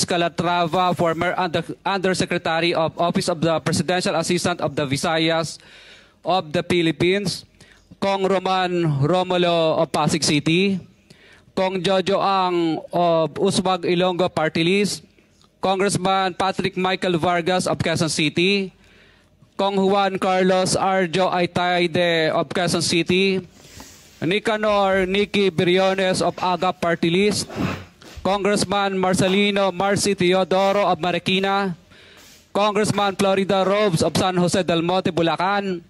Calatrava, former Undersecretary of Office of the Presidential Assistant of the Visayas of the Philippines, Kong Roman Romulo of Pasig City, Kong Jojo Ang of Uswag Ilonggo Party List, Congressman Patrick Michael Vargas of Quezon City, Kong Juan Carlos Arjo Aitaide of Quezon City, Nicanor Nicky Briones of AGA Party List, Congressman Marcelino Marcy Teodoro of Marikina, Congressman Florida Robes of San Jose del Monte, Bulacan,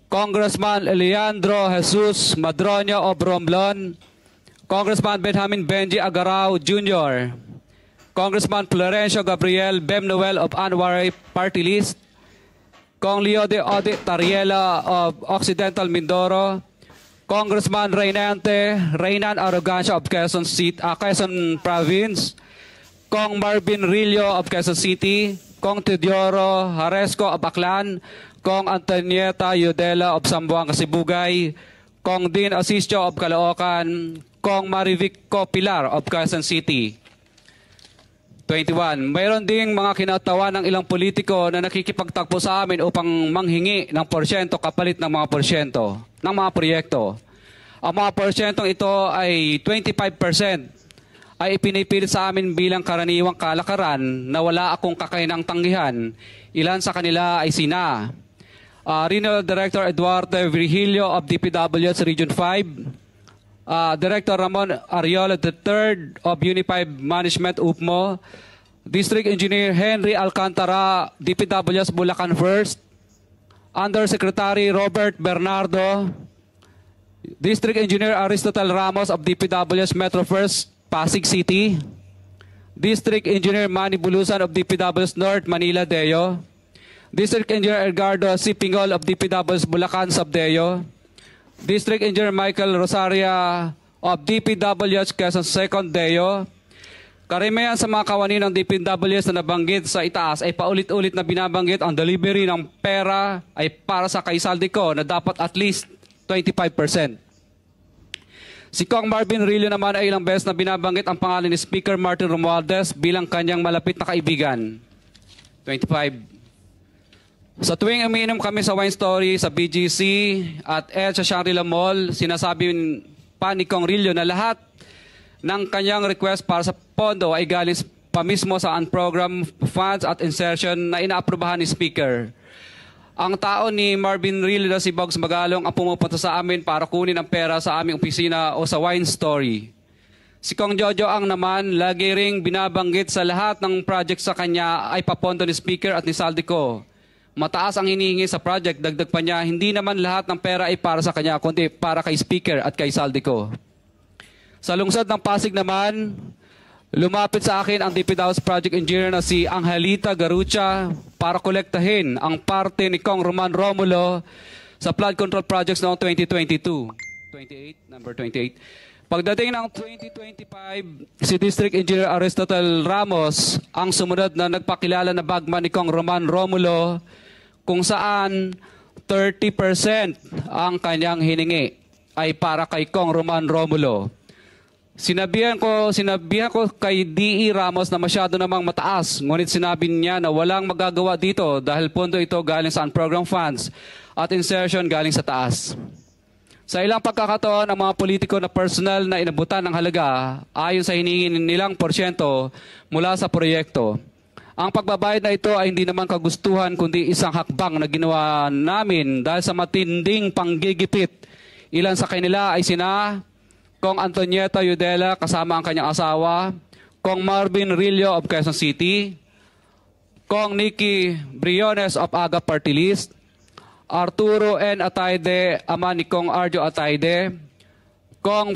Congressman Leandro Jesus Madroño of Romblon, Congressman Benjamin Benji Agarao Jr., Congressman Florencio Gabriel Bemnoel of Anwar Party List, Kong Leo de Ode Tariela of Occidental Mindoro, Congressman Reynan Arrogancia of Quezon Province, Kong Marvin Rillo of Quezon City, Kong Teodoro Haresco of Aklan, Kong Antonieta Yudela of Zamboanga Sibugay, Kong Dean Asisio of Caloocan, Kong Marivic Pilar of Quezon City. 21. Mayroon ding mga kinatawa ng ilang politiko na nakikipagtakbo sa amin upang manghingi ng porsyento kapalit ng mga porsyento ng mga proyekto. Ang mga porsyentong ito ay 25% ay ipinipilit sa amin bilang karaniwang kalakaran na wala akong kakainang tanggihan. Ilan sa kanila ay sina Regional Director Eduardo Virgilio of DPW's Region 5, Director Ramon Ariola III of Unified Management UPMO, District Engineer Henry Alcantara, DPW's Bulacan First, Undersecretary Robert Bernardo, District Engineer Aristotle Ramos of DPW's Metro First, Pasig City, District Engineer Manny Bulusan of DPW's North Manila Deo, District Engineer Edgardo C. Pingol of DPW's Bulacan Subdeo, District Engineer Michael Rosaria of DPW's Quezon Second Deo. Karamihan sa mga kawani ng DPWs na nabanggit sa itaas ay paulit-ulit na binabanggit ang delivery ng pera ay para sa kay Saldico na dapat at least 25%. Si Kong Marvin Rillo naman ay ilang beses na binabanggit ang pangalan ni Speaker Martin Romualdez bilang kanyang malapit na kaibigan. 25. Sa tuwing umiinom kami sa Wine Story, sa BGC at sa Shangri-La Mall, sinasabi pa ni Kong Rillo na lahat ng kanyang request para sa pondo ay galing pa mismo sa unprogrammed funds at insertion na inaaprubahan ni Speaker. Ang tao ni Marvin Rillo na si Bogs Magalong ang pumupunta sa amin para kunin ang pera sa aming opisina o sa Wine Story. Si Kong Jojo Ang naman, lagi ring binabanggit sa lahat ng project sa kanya ay papondo ni Speaker at ni Saldico. Mataas ang hinihingi sa project, dagdag pa niya, hindi naman lahat ng pera ay para sa kanya, kundi para kay Speaker at kay Saldico. Sa lungsod ng Pasig naman, lumapit sa akin ang DPW's project engineer na si Angelita Garucha para kolektahin ang parte ni Kong Roman Romulo sa flood control projects noong 2022. 28, number 28. Pagdating ng 2025, si District Engineer Aristotle Ramos ang sumunod na nagpakilala na bagman ni Kong Roman Romulo kung saan 30% ang kanyang hiningi ay para kay Kong Roman Romulo. Sinabihan ko kay D.E. Ramos na masyado namang mataas, ngunit sinabi niya na walang magagawa dito dahil pondo ito galing sa unprogrammed funds at insertion galing sa taas. Sa ilang pagkakataon, ang mga politiko na personal na inabutan ng halaga ayon sa hinihingi nilang porsyento mula sa proyekto. Ang pagbabayad na ito ay hindi naman kagustuhan kundi isang hakbang na ginawa namin dahil sa matinding panggigipit. Ilan sa kanila ay sina Kong Antonieta Yudela kasama ang kanyang asawa, Kong Marvin Rillo of Quezon City, Kong Nicky Briones of AGA Party List, Arturo N. Ataide, ama ni Kong Arjo Ataide, Kong